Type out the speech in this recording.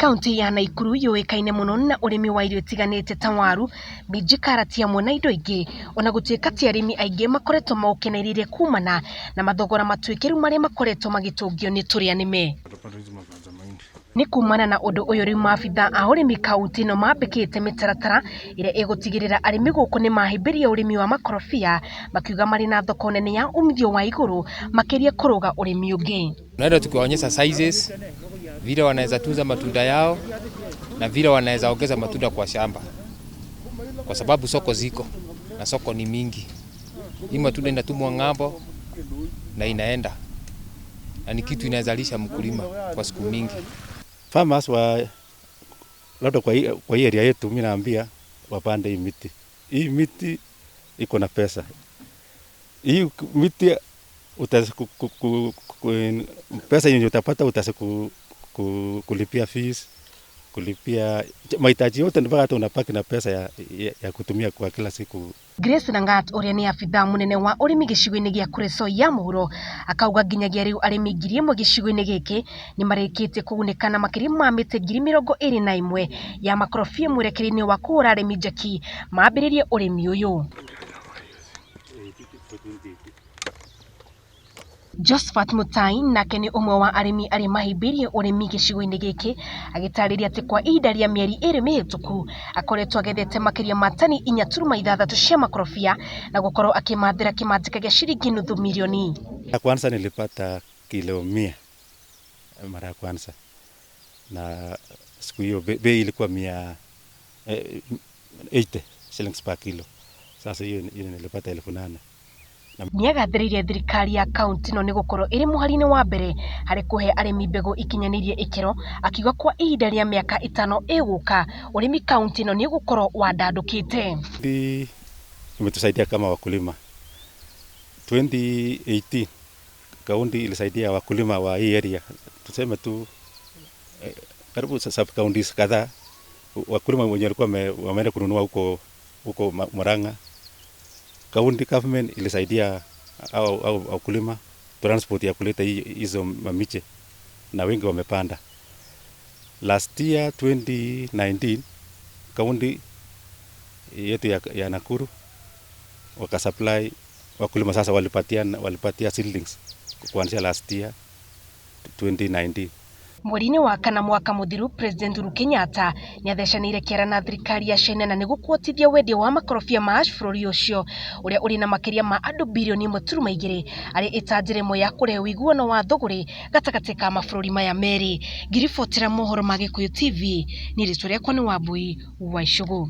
Kaunti ya NAIKURU yoĩkaine mũno na ũrĩmi wa irio itiganĩte ta waru, minji, karati hamwe na indo ingĩ. Ona gũtuĩka ti arĩmi aingĩ makoretwo maũkenereire Kuumana na mathogora matuĩkĩru marĩa makoretwo magĩtũngio nĩ tũrĩa nĩme. Nĩ kumana na ũndũ ũyũ rĩu maabitha a ũrĩmi kaunti ĩno mambĩkĩte mĩtaratara ĩrĩa ĩgũtigĩrĩra arĩmi gũkũ nĩ mahĩmbĩria ũrĩmi wa makorobia, makiuga marĩ na thoko nene ya umithio wa igũrũ makĩria kũrũga ũrĩmi ũngĩ. Tunaenda tukiwaonyesha sizes, vile wanaweza tunza matunda yao na vile wanaweza ongeza matunda kwa shamba, kwa sababu soko ziko na soko ni mingi. Hii matunda inatumwa ng'ambo na inaenda na ni kitu inazalisha mkulima kwa siku mingi. Farmers wa labda kwa hii area yetu, mimi naambia wapande hii miti. Hii miti iko na pesa. Hii miti utaweza pesa yenye utapata utaweza kulipia fees, kulipia mahitaji yote, mpaka hata unapaki na pesa ya kutumia kwa kila siku. Grace Nangat ũrĩa nĩ abitha mũnene wa ũrĩmi gĩcigo-inĩ gĩa Kureso ya mũhuro akauga nginyagia rĩu arĩmi ngiri ĩmwe gĩcigo-inĩ gĩkĩ nĩ marĩkĩtie kũgunĩka na makĩria ma mĩtĩ 21,000 ya makorobia mwerekero-inĩ wa kũhũra arĩmi njeki mambĩrĩrie ũrĩmi ũyũ. Josephat Mutai nake nĩ ũmwe wa arĩmi arĩa mahĩmbĩirie ũrĩmi gĩcigo-inĩ gĩkĩ agĩtarĩria atĩ kwa ihinda rĩa mĩeri ĩrĩ mĩhĩtũku akoretwo agethete makĩria ma tani 4.6 cia makorobia na gũkorwo akĩmathĩra kĩmanjĩka gĩa ciringi nuthu mirioni. Ya kwanza nilipata kilo 100 mara ya kwanza, na siku hiyo bei ilikuwa 180 shillings per kilo. Sasa hiyo nilipata 8,000. Nĩagathĩrĩirie thirikari ya kaunti ĩno nĩ gũkorwo ĩrĩ mũhari-inĩ wa mbere harĩ kũhe arĩmi mbegũ ikinyanĩirie ikĩro, akiuga kwa ihinda rĩa mĩaka 5 ĩgũka ũrĩmi kaunti ĩno nĩ gũkorwo wandandũkĩte. Imetusaidia kama wakulima. 2018 kaunti ilisaidia wakulima wa hii area, tuseme tu karibu sub counties kadhaa, wakulima wenye walikuwa wameenda kununua huko Murang'a. County government ilisaidia au wakulima transport ya kuleta hizo mamiche na wengi wamepanda. Last year 2019 county yetu ya Nakuru wakasupply wakulima, sasa walipatia seedlings kuanzia last year 2019. Mweri-inĩ wa kana mwaka mũthiru President Uhuru Kenyatta nĩathecanĩire kĩara na thirikari ya China na nĩguo kuhotithia wendia wa makorobia ma bũrũri ũcio ũrĩa ũrĩ na makĩria ma andũ birioni 1.2 arĩ ĩta njĩra ĩmwe ya kũrehe ũiguano wa thũgũrĩ gatagatĩ ka mabũrũri maya merĩ. Ngiribotera mohoro ma Gĩkũyũ TV, nĩ rĩtwa rĩakwa nĩ Wambui wa Icũgũ.